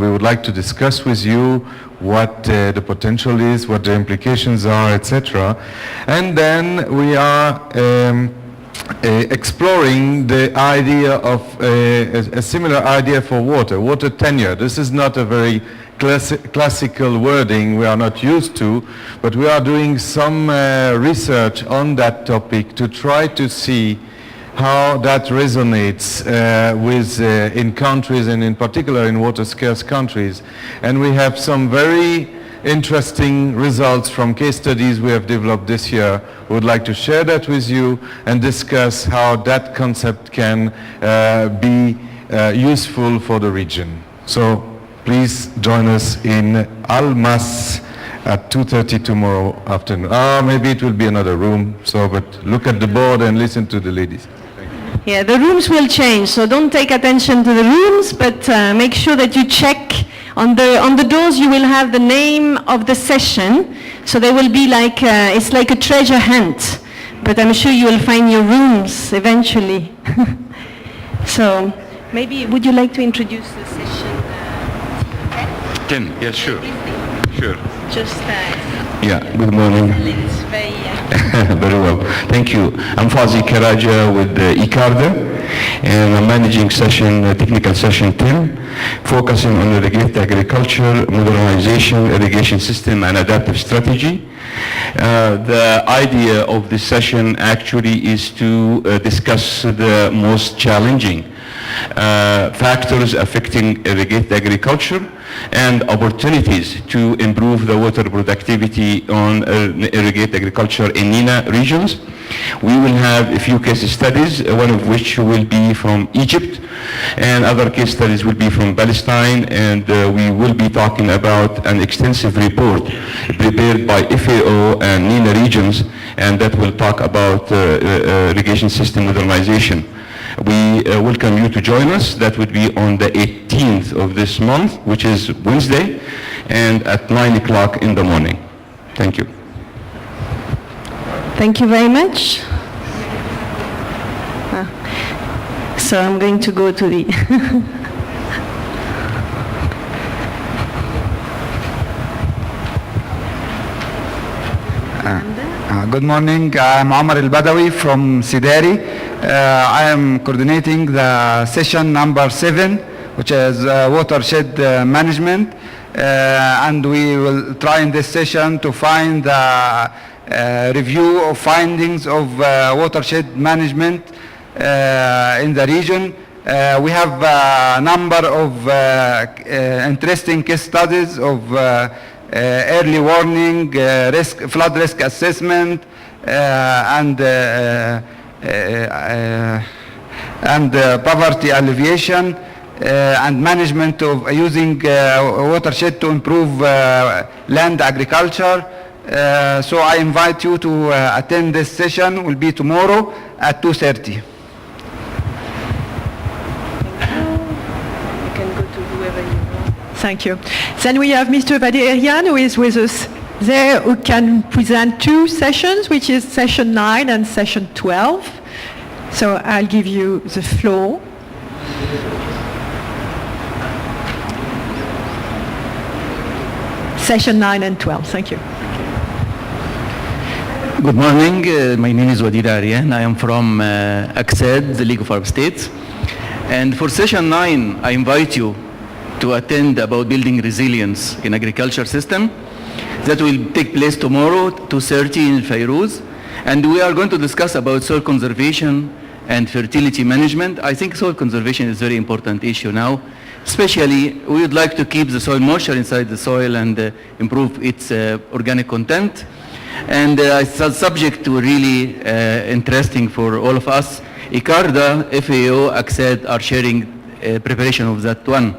We would like to discuss with you what the potential is, what the implications are, etc. And then we are exploring the idea of a similar idea for water tenure. This is not a very classical wording we are not used to, but we are doing some research on that topic to try to see how that resonates in countries, and in particular in water-scarce countries. And we have some very interesting results from case studies we have developed this year. We would like to share that with you and discuss how that concept can be useful for the region. So please join us in Almas at 2:30 tomorrow afternoon. Maybe it will be another room, but look at the board and listen to the ladies. Yeah, the rooms will change, so don't take attention to the rooms, but make sure that you check on the doors. You will have the name of the session, so there will be like it's like a treasure hunt, but I'm sure you will find your rooms eventually. So maybe would you like to introduce the session? Ken, yes, sure. Just yeah, good morning. Very well. Thank you. I'm Fazi Karaja with ICARDA, and I'm managing technical session 10, focusing on irrigated agriculture, modernization, irrigation system, and adaptive strategy. The idea of this session actually is to discuss the most challenging factors affecting irrigated agriculture and opportunities to improve the water productivity on irrigated agriculture in NENA regions. We will have a few case studies, one of which will be from Egypt, and other case studies will be from Palestine, and we will be talking about an extensive report prepared by FAO and NENA regions, and that will talk about irrigation system modernization. We welcome you to join us. That would be on the 18th of this month, which is Wednesday, and at 9 o'clock in the morning. Thank you. Thank you very much. So I'm going to go to the... Good morning. I'm Omar Al-Badawi from Sidari. I am coordinating the session number 7, which is watershed management, and we will try in this session to find the review of findings of watershed management in the region. We have a number of interesting case studies of early warning, flood risk assessment, and poverty alleviation, and management of using watershed to improve land agriculture. So I invite you to attend this session. It will be tomorrow at 2:30. Thank you. Then we have Mr. Valerian, who is with us there, who can present 2 sessions, which is session 9 and session 12. So I'll give you the floor. Session 9 and 12. Thank you. Good morning. My name is Wadid Aryan. I am from ACSED, the League of Arab States. And for session 9, I invite you to attend about building resilience in agriculture system. That will take place tomorrow, 2:30 in Fayrouz. And we are going to discuss about soil conservation and fertility management. I think soil conservation is a very important issue now. Especially, we would like to keep the soil moisture inside the soil and improve its organic content. And it's a subject to really interesting for all of us. ICARDA, FAO, ACSED are sharing preparation of that one.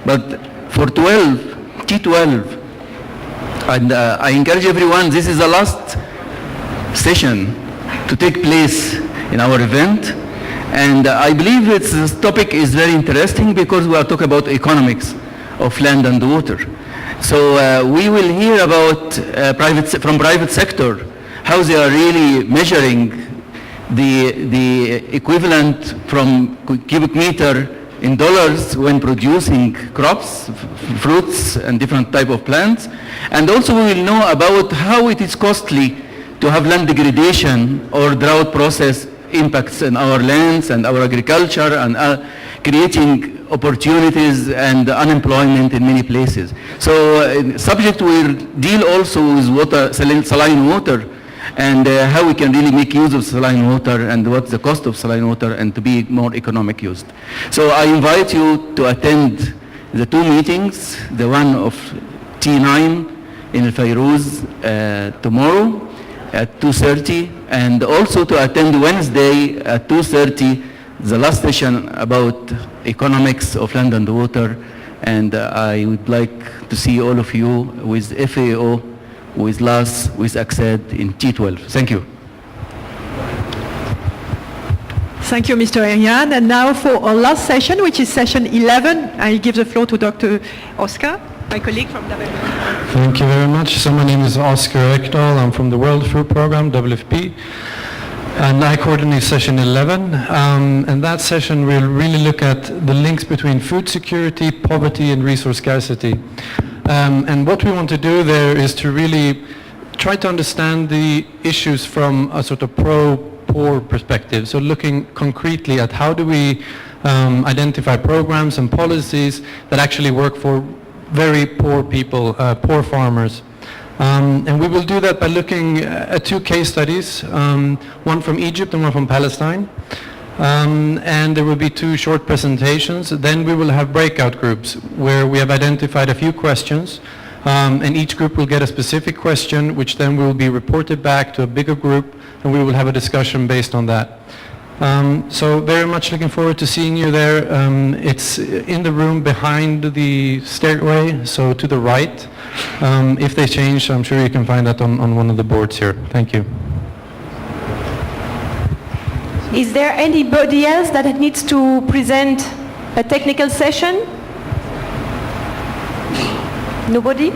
But for T12, and I encourage everyone, this is the last session to take place in our event. And I believe this topic is very interesting because we are talking about economics of land and water. So we will hear about from private sector, how they are really measuring the equivalent from cubic meter in dollars when producing crops, fruits, and different type of plants. And also we will know about how it is costly to have land degradation or drought process impacts in our lands and our agriculture and creating opportunities and unemployment in many places. So subject will deal also with water, saline water, and how we can really make use of saline water and what's the cost of saline water and to be more economic used. So I invite you to attend the two meetings, the one of T9 in Fayrouz tomorrow at 2:30, and also to attend Wednesday at 2:30 the last session about economics of land and water. And I would like to see all of you with FAO, with LAS, with ACCED in T12. Thank you. Thank you, Mr. Erian. And now for our last session, which is session 11, I give the floor to Dr. Oscar, my colleague from WFP. Thank you very much. So my name is Oscar Ekdahl. I'm from the World Food Programme, WFP. And I coordinate session 11. And that session will really look at the links between food security, poverty, and resource scarcity. And what we want to do there is to really try to understand the issues from a sort of pro-poor perspective. So looking concretely at how do we identify programs and policies that actually work for very poor people, poor farmers. And we will do that by looking at two case studies, one from Egypt and one from Palestine. And there will be two short presentations. Then we will have breakout groups where we have identified a few questions, and each group will get a specific question, which then will be reported back to a bigger group, and we will have a discussion based on that. So very much looking forward to seeing you there. It's in the room behind the stairway, so to the right. If they change, I'm sure you can find that on one of the boards here. Thank you. Is there anybody else that needs to present a technical session? Nobody?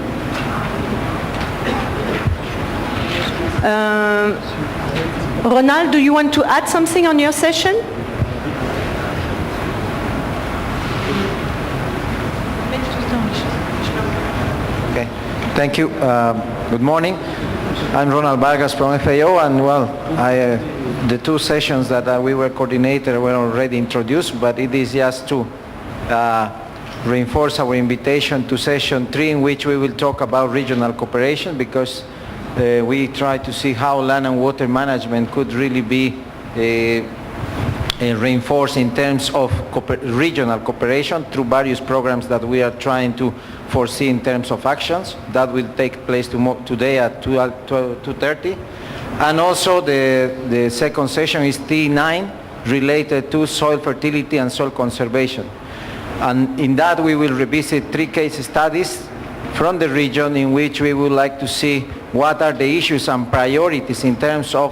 Ronald, do you want to add something on your session? Okay, thank you. Good morning. I'm Ronald Vargas from FAO, and well, the two sessions that we were coordinated were already introduced, but it is just to reinforce our invitation to session 3, in which we will talk about regional cooperation, because we try to see how land and water management could really be reinforced in terms of regional cooperation through various programs that we are trying to foresee in terms of actions. That will take place today at 2:30. And also the second session is T9, related to soil fertility and soil conservation. And in that we will revisit 3 case studies from the region, in which we would like to see what are the issues and priorities in terms of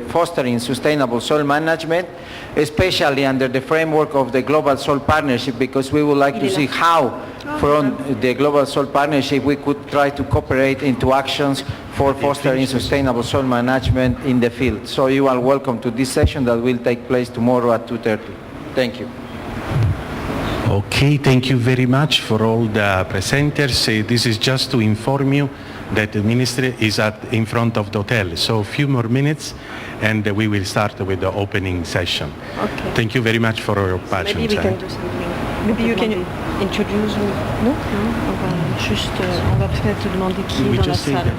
fostering sustainable soil management, especially under the framework of the Global Soil Partnership, because we would like to see how from the Global Soil Partnership we could try to cooperate into actions for fostering sustainable soil management in the field. So you are welcome to this session that will take place tomorrow at 2:30. Thank you. Okay, thank you very much for all the presenters. This is just to inform you that the ministry is in front of the hotel. So a few more minutes and we will start with the opening session. Okay. Thank you very much for your patience. Maybe we can do something. Maybe you can introduce. Non, on va juste, on va peut-être te demander qui est dans la salle.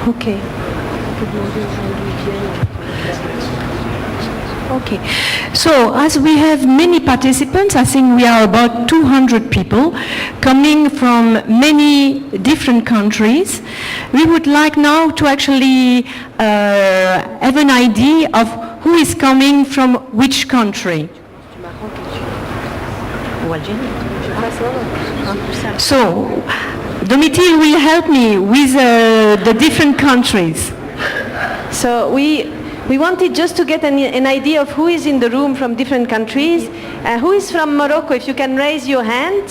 Okay. Okay. So as we have many participants, I think we are about 200 people coming from many different countries. We would like now to actually have an idea of who is coming from which country. So Domitil will help me with the different countries. So we wanted just to get an idea of who is in the room from different countries. Who is from Morocco? If you can raise your hand.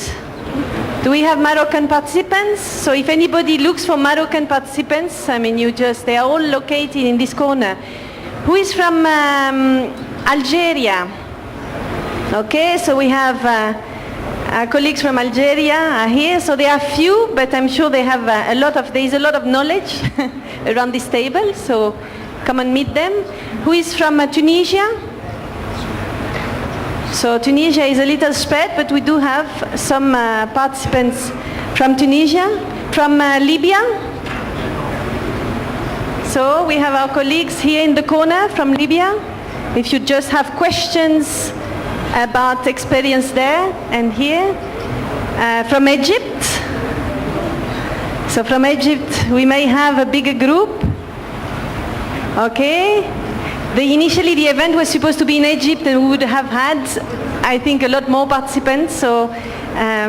Do we have Moroccan participants? So if anybody looks for Moroccan participants, I mean, they are all located in this corner. Who is from Algeria? Okay, so we have our colleagues from Algeria are here. So they are few, but I'm sure they have there is a lot of knowledge around this table. So come and meet them. Who is from Tunisia? So Tunisia is a little spread, but we do have some participants from Tunisia, from Libya. So we have our colleagues here in the corner from Libya. If you just have questions about experience there and here. From Egypt. So from Egypt we may have a bigger group. Okay. Initially the event was supposed to be in Egypt and we would have had, I think, a lot more participants. So,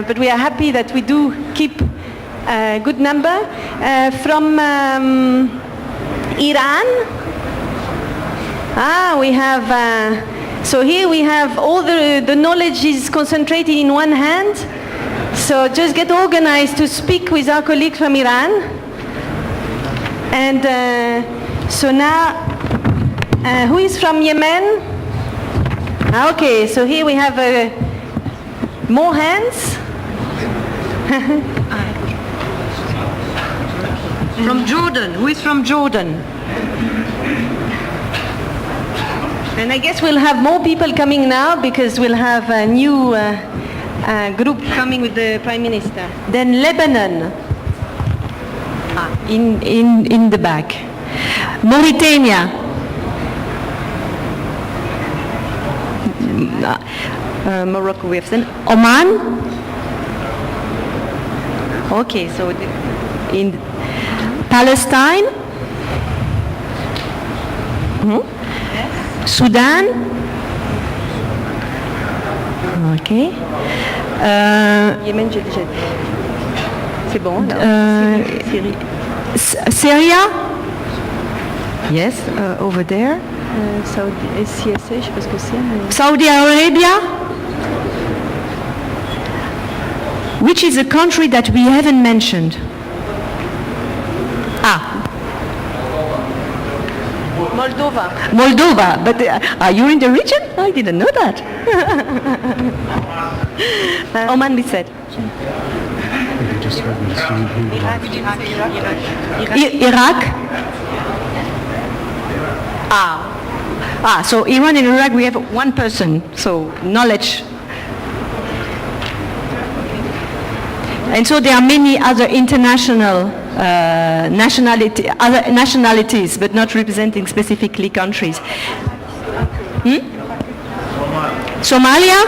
but we are happy that we do keep a good number. From Iran, we have, so here we have all the knowledge is concentrated in one hand. So just get organized to speak with our colleague from Iran. And so now, who is from Yemen? Okay, so here we have more hands. From Jordan, who is from Jordan? And I guess we'll have more people coming now because we'll have a new group coming with the Prime Minister. Then Lebanon, in the back. Mauritania. Morocco we have sent. Oman. Okay, so in Palestine. Sudan. Okay. Yémen, j'ai déjà dit. C'est bon. Syrie. Syria. Yes, over there. SCSA, je sais pas ce que c'est. Saudi Arabia. Which is a country that we haven't mentioned? Moldova. Moldova, but are you in the region? I didn't know that. Oman, we said. Iraq. So Iran and Iraq, we have one person, so knowledge. And so there are many other international other nationalities, but not representing specifically countries. Somalia?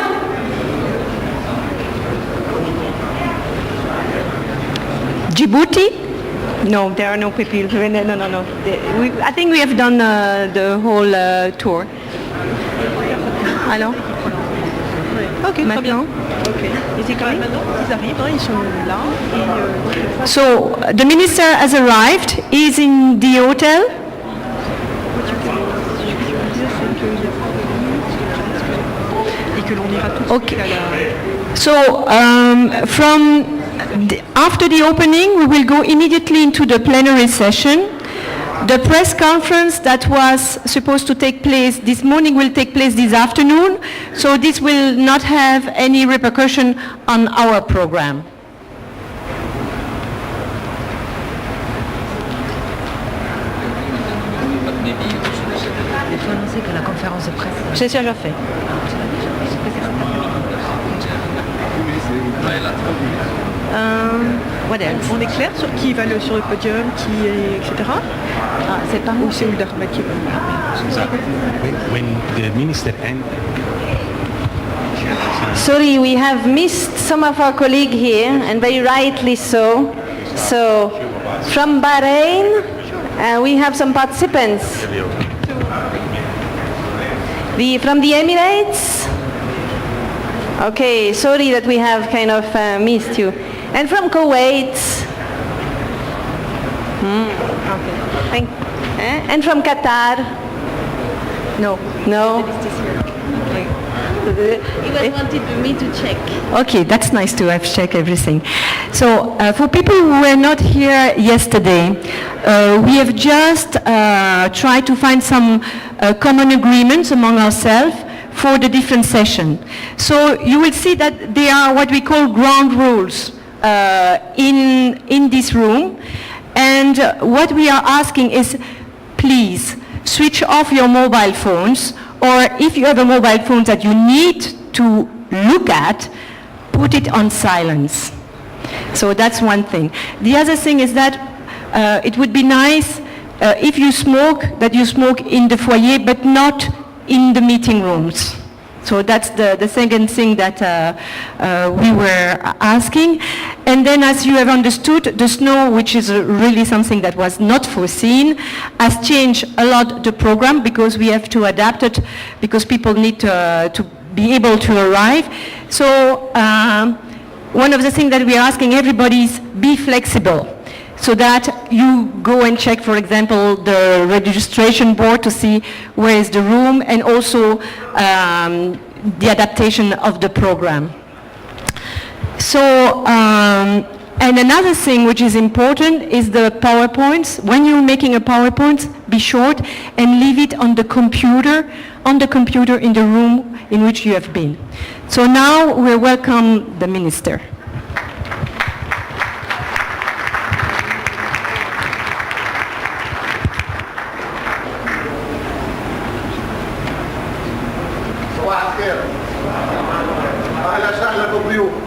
Djibouti? No, there are no people. No. I think we have done the whole tour. Alors? Ok, maintenant. Okay. Is he coming? Ils arrivent, ils sont là. So the minister has arrived. He's in the hotel. Okay. So after the opening, we will go immediately into the plenary session. The press conference that was supposed to take place this morning will take place this afternoon, so this will not have any repercussion on our program. C'est déjà fait. What else? On est clair sur qui va sur le podium, qui est, etc. C'est pas ou c'est Ould Ahmed qui va. When the minister Sorry, we have missed some of our colleagues here, and very rightly so. So, from Bahrain, we have some participants. From the Emirates. Okay, sorry that we have kind of missed you. And from Kuwait. Okay. And from Qatar. No. He was wanted me to check. Okay, that's nice to have checked everything. So for people who were not here yesterday, we have just tried to find some common agreements among ourselves for the different session. So you will see that there are what we call ground rules in this room. And what we are asking is, please switch off your mobile phones, or if you have a mobile phone that you need to look at, put it on silence. So that's one thing. The other thing is that it would be nice if you smoke, that you smoke in the foyer, but not in the meeting rooms. So that's the second thing that we were asking. And then, as you have understood, the snow, which is really something that was not foreseen, has changed a lot the program, because we have to adapt it, because people need to be able to arrive. So one of the things that we are asking everybody is be flexible, so that you go and check, for example, the registration board to see where is the room, and also the adaptation of the program. So, and another thing which is important is the PowerPoints. When you're making a PowerPoint, be short and leave it on the computer in the room in which you have been. So now we welcome the Minister.